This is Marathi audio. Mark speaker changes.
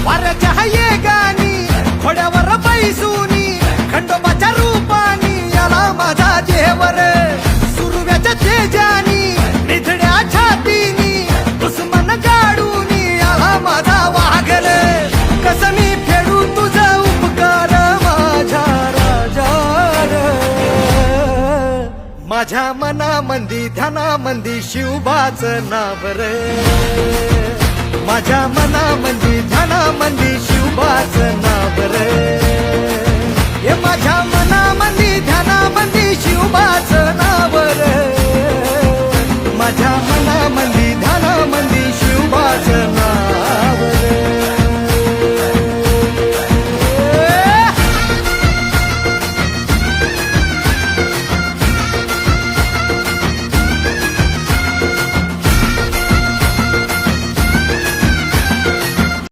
Speaker 1: वाऱ्याच्या हाये गाणी घोड्यावर बैसूनी खंडोबाच्या रूपानी याला माझा देवर सुरव्याच्या तेजानी निधड्या छातीनी दुश्मन गाडूनी याला माझा वाघर कसं मी फेडू तुझा उपकार माझ्या राजा माझ्या मनामंदी ध्यानामंदी शिवबाचं नाव रे माझ्या मनामंदी